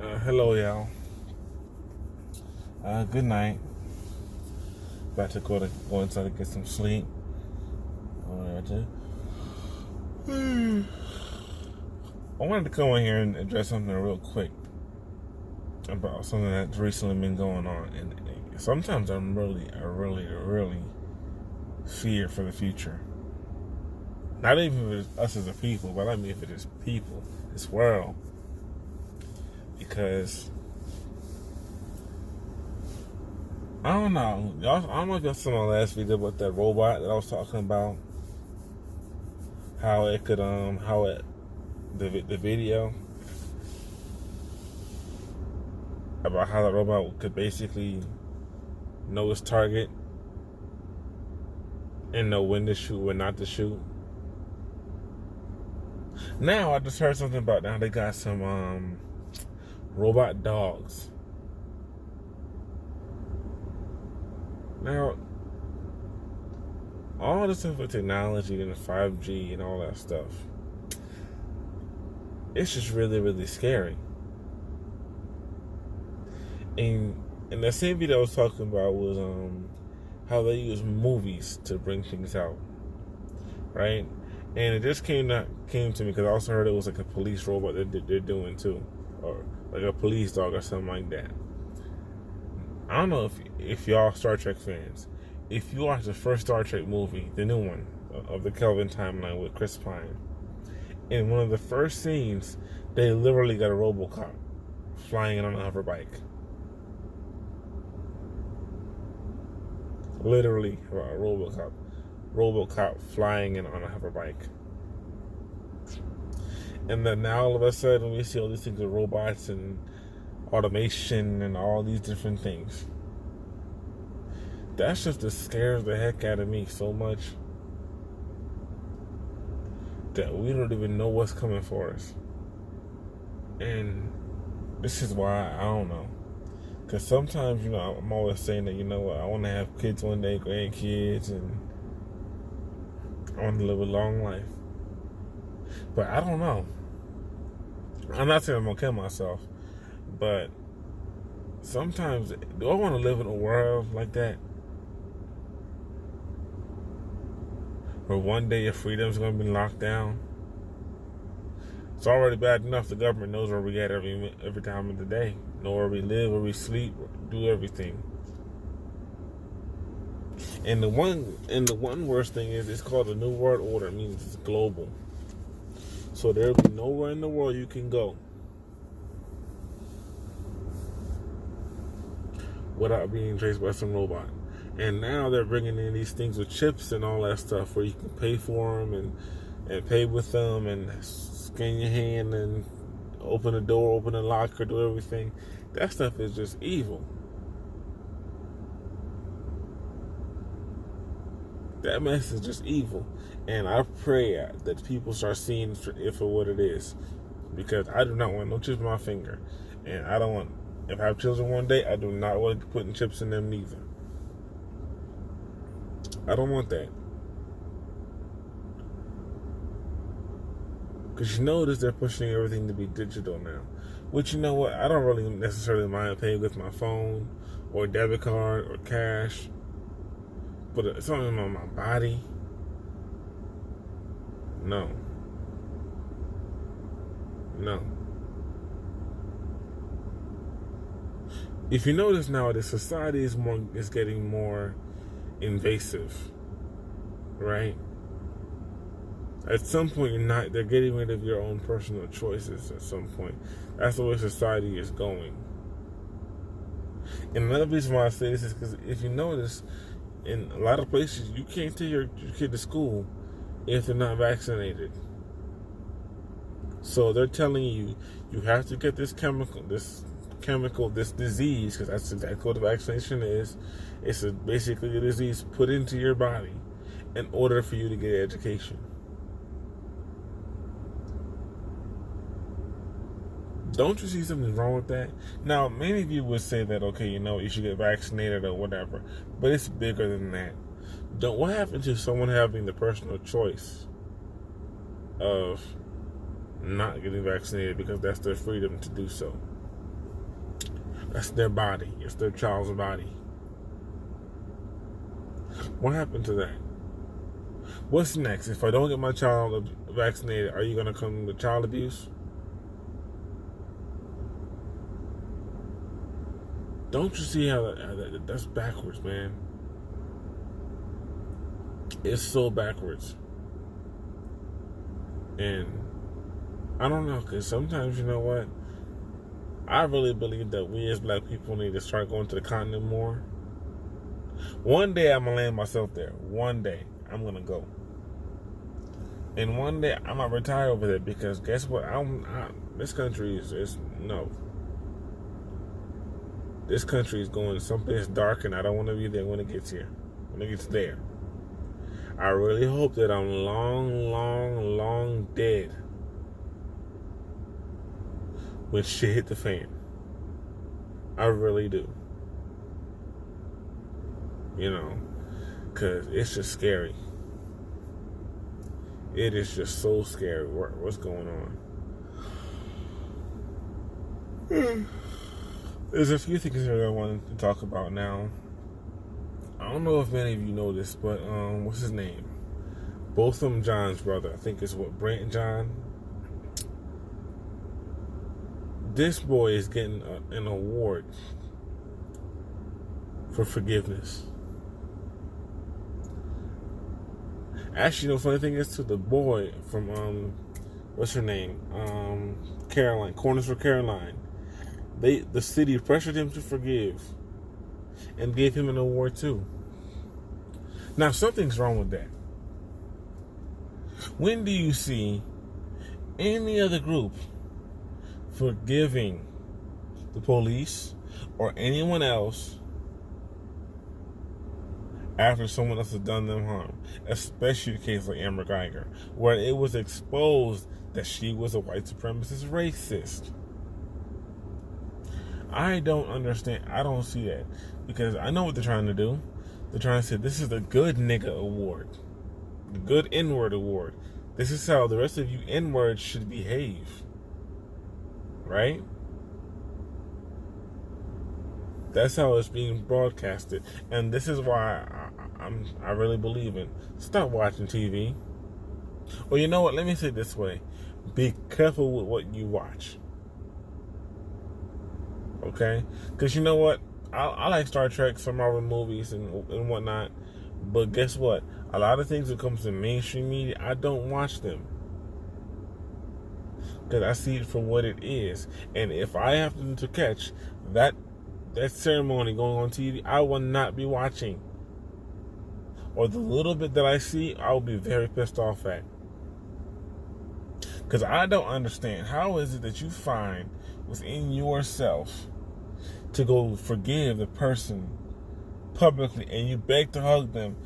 Hello, y'all. Good night. About to go inside to get some sleep. Alright. I wanted to come in here and address something real quick about something that's recently been going on, and sometimes I really fear for the future. Not even if it's us as a people, but I mean if it is people, this world, because I don't know. I don't know if y'all saw my last video about that robot that I was talking about. How it could, the video about how the robot could basically know its target and know when to shoot, when not to shoot. Now I just heard something about now they got some robot dogs. Now, all this stuff with technology and 5G and all that stuff, it's just really scary. And the same video I was talking about was how they use movies to bring things out, right? And it just came to me because I also heard it was like a police robot that they're doing too, or like a police dog or something like that. I don't know if y'all Star Trek fans. If you watch the first Star Trek movie, the new one of the Kelvin timeline with Chris Pine, in one of the first scenes, they literally got a RoboCop flying in on a hover bike. Literally a RoboCop flying in on a hover bike. And then now all of a sudden we see all these things with robots and automation and all these different things. That just scares the heck out of me so much that we don't even know what's coming for us. And this is why I don't know. Because sometimes, I'm always saying that, I want to have kids one day, grandkids, and I want to live a long life. But I don't know. I'm not saying I'm going to kill myself, but sometimes, do I want to live in a world like that? Where one day your freedom's going to be locked down? It's already bad enough the government knows where we at every time of the day. Know where we live, where we sleep, do everything. And the one worst thing is it's called a New World Order. It means it's global. So there'll be nowhere in the world you can go without being traced by some robot. And now they're bringing in these things with chips and all that stuff where you can pay for them and pay with them and scan your hand and open the door, open the locker, do everything. That stuff is just evil. That mess is just evil. And I pray that people start seeing it for what it is. Because I do not want no chips in my finger. And I don't want, if I have children one day, I do not want to be putting chips in them neither. I don't want that. Because you notice they're pushing everything to be digital now. Which, you know what, I don't really necessarily mind paying with my phone or debit card or cash. But it's something on my body. No. If you notice nowadays, society is getting more invasive, right? At some point, they're getting rid of your own personal choices at some point. That's the way society is going. And another reason why I say this is because if you notice, in a lot of places, you can't take your kid to school if they're not vaccinated. So they're telling you have to get this disease, because that's exactly what the vaccination is. It's basically a disease put into your body in order for you to get education. Don't you see something wrong with that? Now, many of you would say that, okay, you should get vaccinated or whatever, but it's bigger than that. What happened to someone having the personal choice of not getting vaccinated because that's their freedom to do so? That's their body. It's their child's body. What happened to that? What's next? If I don't get my child vaccinated, are you going to come with child abuse? Don't you see how that's backwards, man? It's so backwards. And I don't know, because sometimes, you know what? I really believe that we as black people need to start going to the continent more. One day I'm going to land myself there. One day I'm going to go. And one day I'm going to retire over there, because guess what? This country is no. This country is going someplace dark, and I don't want to be there when it gets here. When it gets there. I really hope that I'm long dead when shit hit the fan. I really do. You know, because it's just scary. It is just so scary what's going on. There's a few things that I wanted to talk about now. I don't know if many of you know this, but what's his name? Botham Jean's brother. I think it's Brant John. This boy is getting an award for forgiveness. Actually, the funny thing is, to the boy from what's her name? Caroline, Corners for Caroline. The city pressured him to forgive and gave him an award too. Now, something's wrong with that. When do you see any other group forgiving the police or anyone else after someone else has done them harm? Especially the case like Amber Geiger, where it was exposed that she was a white supremacist racist. I don't understand. I don't see that, because I know what they're trying to do. They're trying to say this is the good nigga award, the good N-word award. This is how the rest of you N-words should behave, right? That's how it's being broadcasted, and this is why I really believe in stop watching TV. Well, you know what? Let me say it this way: be careful with what you watch. Okay? Because you know what? I like Star Trek, some Marvel movies and whatnot. But guess what? A lot of things that comes to mainstream media, I don't watch them. Because I see it for what it is. And if I happen to catch that ceremony going on TV, I will not be watching. Or the little bit that I see, I will be very pissed off at. Because I don't understand. How is it that you find within yourself to go forgive the person publicly, and you beg to hug them,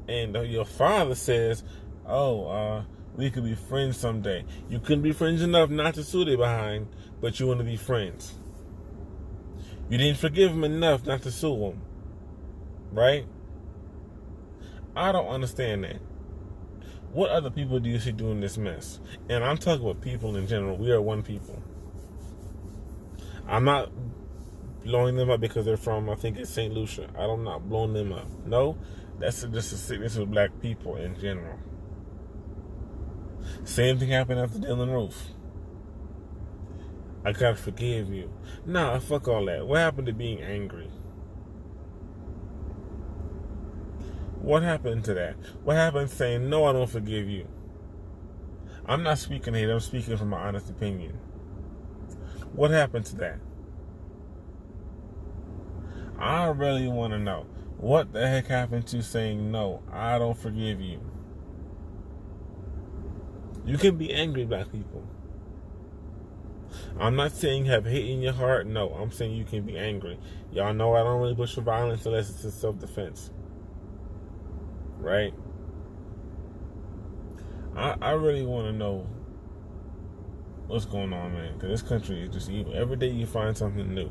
and your father says, we could be friends someday. You couldn't be friends enough not to sue their behind, but you want to be friends. You didn't forgive him enough not to sue him. Right? I don't understand that. What other people do you see doing this mess? And I'm talking about people in general. We are one people. I'm not blowing them up because they're from, I think it's St. Lucia. I'm not blowing them up. No, that's just a sickness of black people in general. Same thing happened after Dylan Roof. I gotta forgive you. Nah, fuck all that. What happened to being angry? What happened to that? What happened to saying, no, I don't forgive you? I'm not speaking hate. I'm speaking from my honest opinion. What happened to that? I really want to know. What the heck happened to saying, no, I don't forgive you? You can be angry, black people. I'm not saying have hate in your heart. No, I'm saying you can be angry. Y'all know I don't really push for violence unless it's in self-defense. Right? I really want to know what's going on, man. Because this country is just evil. Every day you find something new.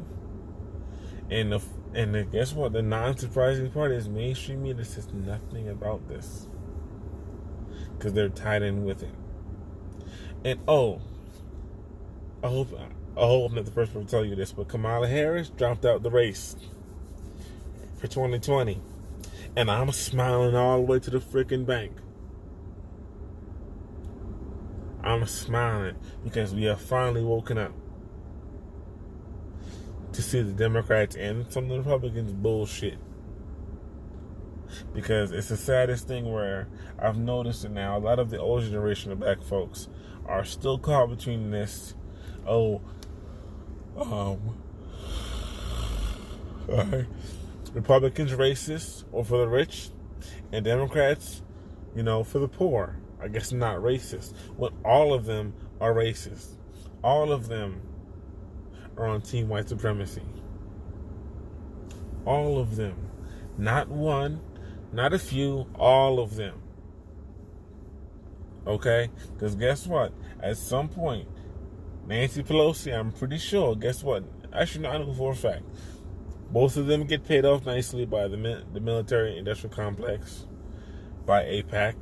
And guess what? The non-surprising part is mainstream media says nothing about this. Because they're tied in with it. And I hope I hope I'm not the first one to tell you this, but Kamala Harris dropped out the race for 2020. And I'm smiling all the way to the freaking bank. I'm smiling because we have finally woken up to see the Democrats and some of the Republicans bullshit. Because it's the saddest thing where I've noticed it now. A lot of the older generation of black folks are still caught between this, Republicans racist or for the rich, and Democrats, for the poor. I guess not racist. When all of them are racist. All of them are on team white supremacy. All of them. Not one, not a few, all of them. Okay? Because guess what? At some point, Nancy Pelosi, I'm pretty sure, guess what? Actually, no, I know for a fact. Both of them get paid off nicely by the military industrial complex, by AIPAC,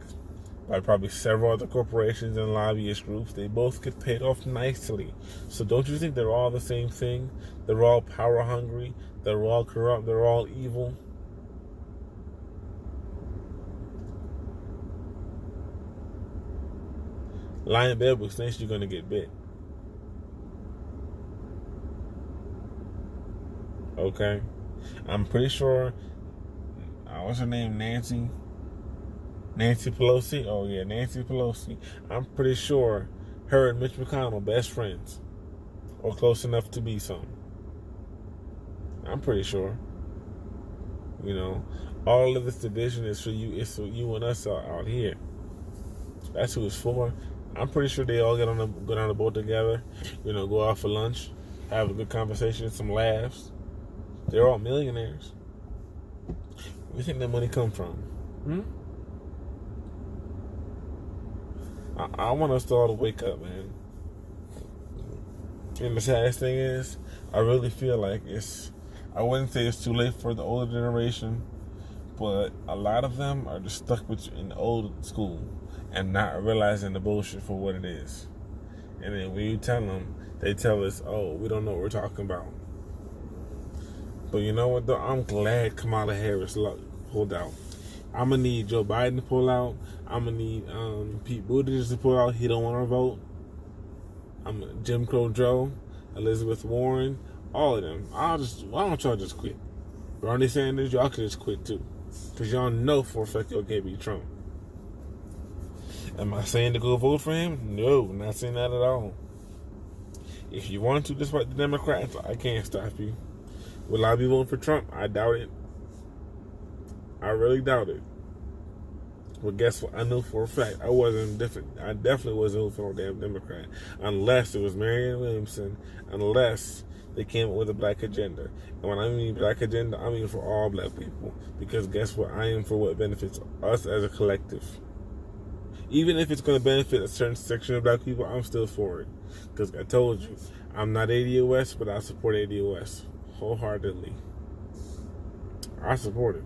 by probably several other corporations and lobbyist groups. They both get paid off nicely. So don't you think they're all the same thing? They're all power hungry. They're all corrupt. They're all evil. Lying in bed with snakes, you're going to get bit. Okay? I'm pretty sure, what's her name, Nancy Pelosi? Oh yeah, Nancy Pelosi. I'm pretty sure her and Mitch McConnell best friends, or close enough to be some. I'm pretty sure. All of this division is for you. It's for you and us out here. That's who it's for. I'm pretty sure they all go on the boat together. Go out for lunch, have a good conversation, some laughs. They're all millionaires. Where do you think that money come from? I want us to all to wake up, man. And the saddest thing is, I really feel like I wouldn't say it's too late for the older generation, but a lot of them are just stuck in old school and not realizing the bullshit for what it is. And then when you tell them, they tell us, oh, we don't know what we're talking about. But you know what, though? I'm glad Kamala Harris pulled out. I'm going to need Joe Biden to pull out. I'm going to need Pete Buttigieg to pull out. He don't want to vote. Jim Crow Joe, Elizabeth Warren, all of them. Why don't y'all just quit? Bernie Sanders, y'all can just quit too. Because y'all know for a fact y'all can't beat Trump. Am I saying to go vote for him? No, not saying that at all. If you want to, despite the Democrats, I can't stop you. Will I be voting for Trump? I doubt it. I really doubt it. But guess what? I know for a fact I definitely wasn't voting for no damn Democrat. Unless it was Marianne Williamson. Unless they came up with a black agenda. And when I mean black agenda, I mean for all black people. Because guess what? I am for what benefits us as a collective. Even if it's going to benefit a certain section of black people, I'm still for it. Because I told you, I'm not ADOS, but I support ADOS wholeheartedly. I support it.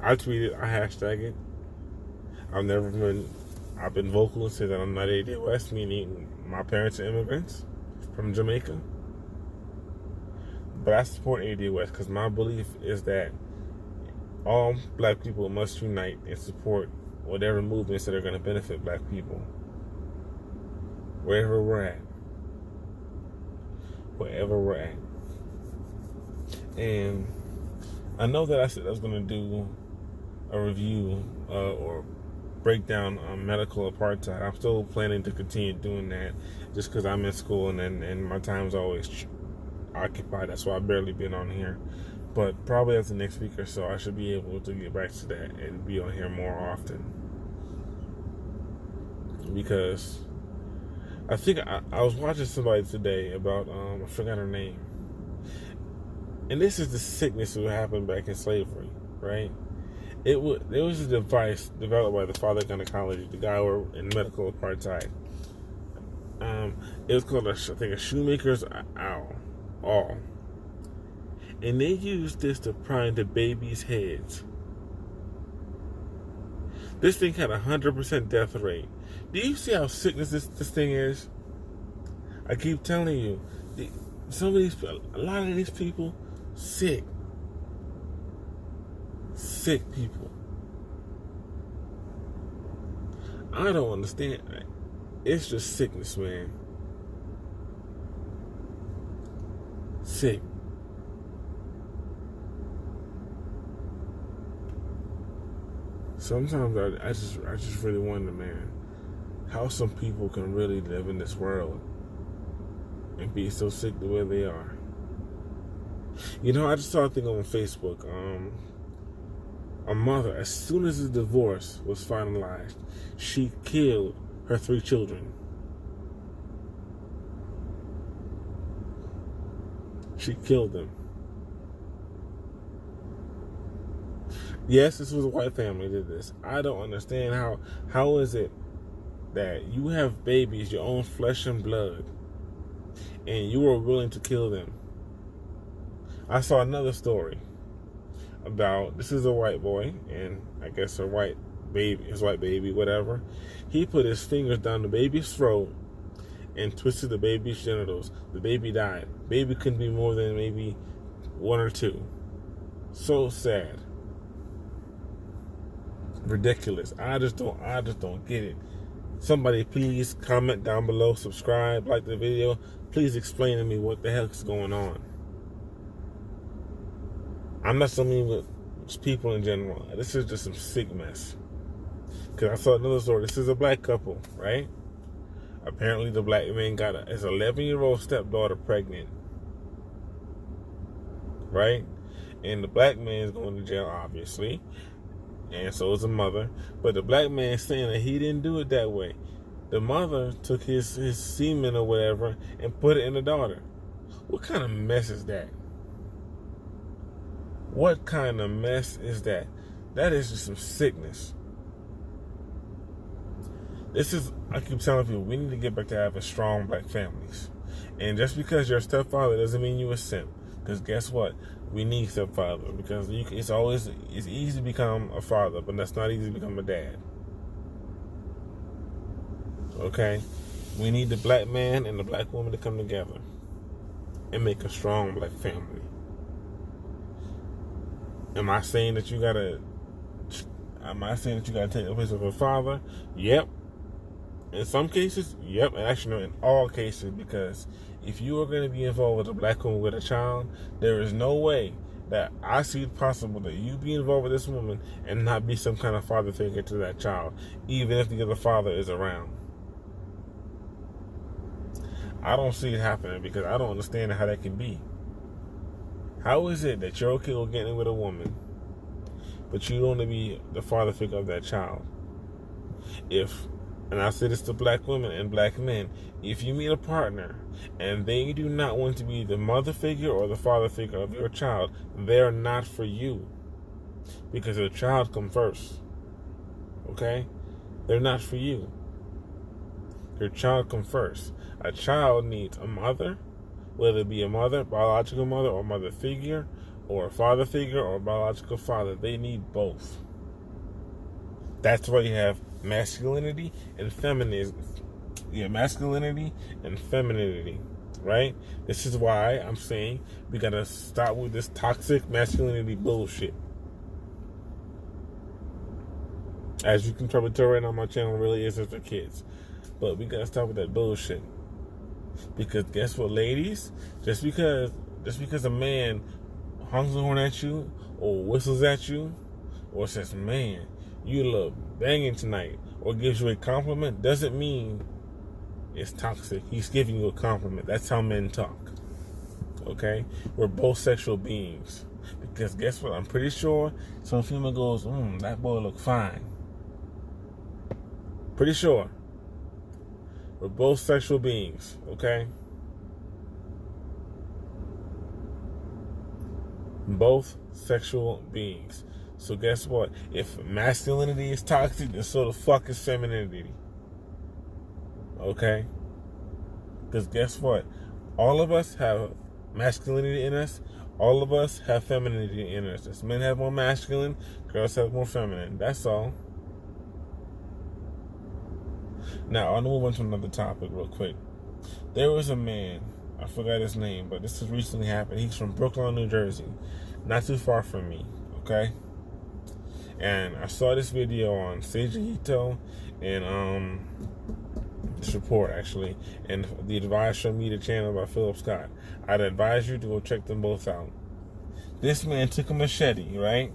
I tweet it, I hashtag it. I've been vocal and said that I'm not ADOS, meaning my parents are immigrants from Jamaica. But I support ADOS because my belief is that all black people must unite and support whatever movements that are going to benefit black people. Wherever we're at. Wherever we're at. And I know that I said I was going to do a review or breakdown on medical apartheid. I'm still planning to continue doing that just because I'm in school and my time's always occupied. That's why I've barely been on here. But probably as the next week or so, I should be able to get back to that and be on here more often. Because I think I was watching somebody today about, I forgot her name. And this is the sickness that happened back in slavery, right? There was a device developed by the father of gynecology, the guy who were in medical apartheid. It was called, I think, a shoemaker's awl. And they used this to pry into babies' heads. This thing had 100% death rate. Do you see how sick this thing is? I keep telling you, Some of these, a lot of these people, sick people. I don't understand. It's just sickness, man. Sick. Sometimes I just really wonder, man, how some people can really live in this world and be so sick the way they are. You know, I just saw a thing on Facebook. A mother, as soon as the divorce was finalized, she killed her 3 children. She killed them. Yes, this was a white family that did this. I don't understand how is it that you have babies, your own flesh and blood, and you are willing to kill them. I saw another story about, this is a white boy, and I guess his white baby, whatever. He put his fingers down the baby's throat and twisted the baby's genitals. The baby died. Baby couldn't be more than maybe 1 or 2. So sad. Ridiculous. I just don't get it. Somebody please comment down below, subscribe, like the video. Please explain to me what the heck is going on. I'm not so mean with people in general. This is just some sick mess. Because I saw another story. This is a black couple, right? Apparently the black man got his 11-year-old stepdaughter pregnant. Right? And the black man is going to jail, obviously. And so is the mother. But the black man is saying that he didn't do it that way. The mother took his semen or whatever and put it in the daughter. What kind of mess is that? What kind of mess is that? That is just some sickness. I keep telling people, we need to get back to having strong black families. And just because you're a stepfather doesn't mean you're a simp. Because guess what? We need stepfather. Because it's easy to become a father, but that's not easy to become a dad. Okay? We need the black man and the black woman to come together and make a strong black family. Am I saying that you gotta take the place of a father? Yep. In some cases, yep. And actually, no, in all cases, because if you are going to be involved with a black woman with a child, there is no way that I see it possible that you be involved with this woman and not be some kind of father figure to that child, even if the other father is around. I don't see it happening because I don't understand how that can be. How is it that you're okay with getting with a woman, but you don't want to be the father figure of that child? And I say this to black women and black men, if you meet a partner and they do not want to be the mother figure or the father figure of your child, they're not for you. Because the child comes first. Okay? They're not for you. Your child comes first. A child needs a mother, whether it be a mother, biological mother, or mother figure, or a father figure, or a biological father. They need both. That's why you have masculinity and feminism. Yeah, masculinity and femininity, right? This is why I'm saying we gotta stop with this toxic masculinity bullshit. As you can probably tell right now, my channel really is for kids. But we gotta stop with that bullshit. Because guess what, ladies? Just because a man honks the horn at you, or whistles at you, or says, man, you look banging tonight, or gives you a compliment, doesn't mean it's toxic. He's giving you a compliment. That's how men talk. Okay? We're both sexual beings. Because guess what? I'm pretty sure some female goes, that boy look fine. Pretty sure. We're both sexual beings, okay? Both sexual beings. So guess what? If masculinity is toxic, then so the fuck is femininity. Okay? Because guess what? All of us have masculinity in us. All of us have femininity in us. As men have more masculine, girls have more feminine. That's all. Now, I'll move on to another topic real quick. There was a man I forgot his name, but this has recently happened. He's from Brooklyn, New Jersey, not too far from me. Okay, and I saw this video on Seiji Hito and this report actually, and the Advised Media channel by Philip Scott. I'd advise you to go check them both out. This man took a machete, right?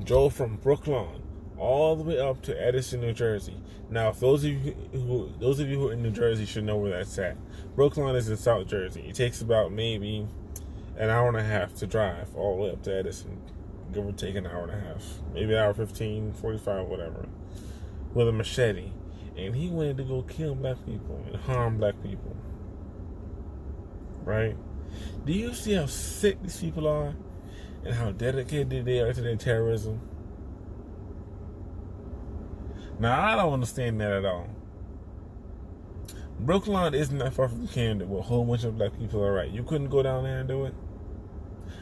Drove from Brooklyn all the way up to Edison, New Jersey. Now, if those of you who are in New Jersey should know where that's at. Brooklyn is in South Jersey. It takes about maybe an hour and a half to drive all the way up to Edison, give or take an hour and a half, maybe an hour 15, 45, whatever, with a machete. And he wanted to go kill black people and harm black people. Right? Do you see how sick these people are and how dedicated they are to their terrorism? Now, I don't understand that at all. Brooklyn isn't that far from Camden where a whole bunch of black people are right. You couldn't go down there and do it?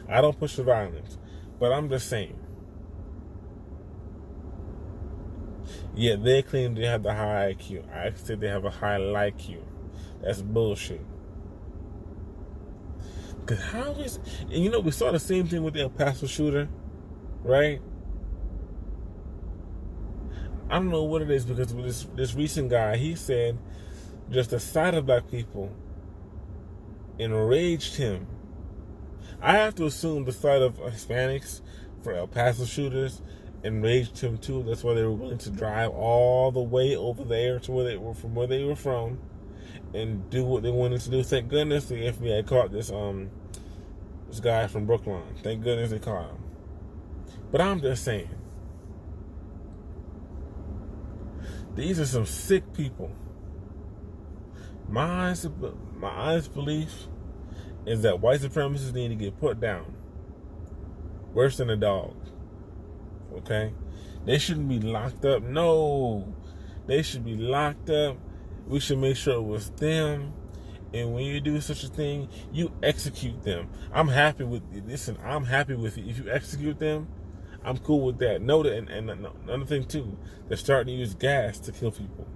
I don't push the violence, but I'm just saying. Yeah, they claim they have the high IQ. I said they have a high IQ. That's bullshit. Because how is... And you know, we saw the same thing with the El Paso shooter, right? I don't know what it is, because with this recent guy, he said just the sight of black people enraged him. I have to assume the sight of Hispanics for El Paso shooters enraged him too. That's why they were willing to drive all the way over there to where they were from, and do what they wanted to do. Thank goodness the FBI caught this guy from Brooklyn. Thank goodness they caught him. But I'm just saying, these are some sick people. My honest belief is that white supremacists need to get put down. Worse than a dog. Okay? They shouldn't be locked up. No. They should be locked up. We should make sure it was them. And when you do such a thing, you execute them. I'm happy with it. Listen, I'm happy with it. If you execute them, I'm cool with that. Know that, and another thing too, they're starting to use gas to kill people.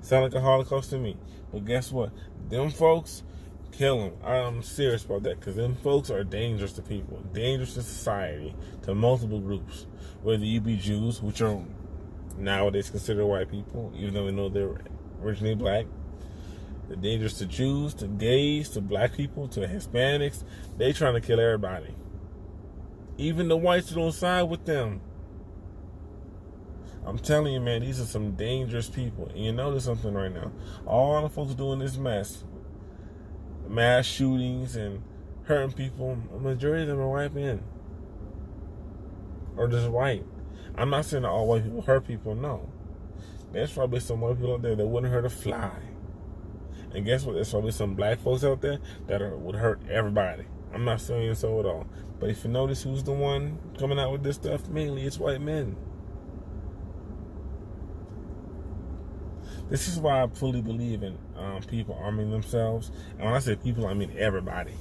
Sound like a Holocaust to me. But guess what? Them folks, kill them. I'm serious about that, because them folks are dangerous to people, dangerous to society, to multiple groups. Whether you be Jews, which are nowadays considered white people, even though we know they're originally black. They're dangerous to Jews, to gays, to black people, to Hispanics. They trying to kill everybody. Even the whites who don't side with them. I'm telling you, man, these are some dangerous people. And you notice something right now. All the folks doing this mess, mass shootings and hurting people, a majority of them are white men. Or just white. I'm not saying that all white people hurt people, no. There's probably some white people out there that wouldn't hurt a fly. And guess what? There's probably some black folks out there that would hurt everybody. I'm not saying so at all. But if you notice who's the one coming out with this stuff, mainly it's white men. This is why I fully believe in people arming themselves. And when I say people, I mean everybody.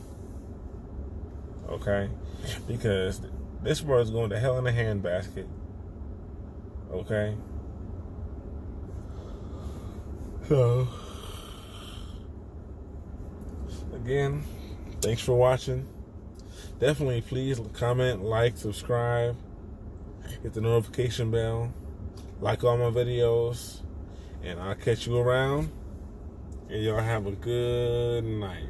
Okay? Because this world is going to hell in a handbasket. Okay? So, again, thanks for watching. Definitely please comment, like, subscribe, hit the notification bell, like all my videos, and I'll catch you around. And y'all have a good night.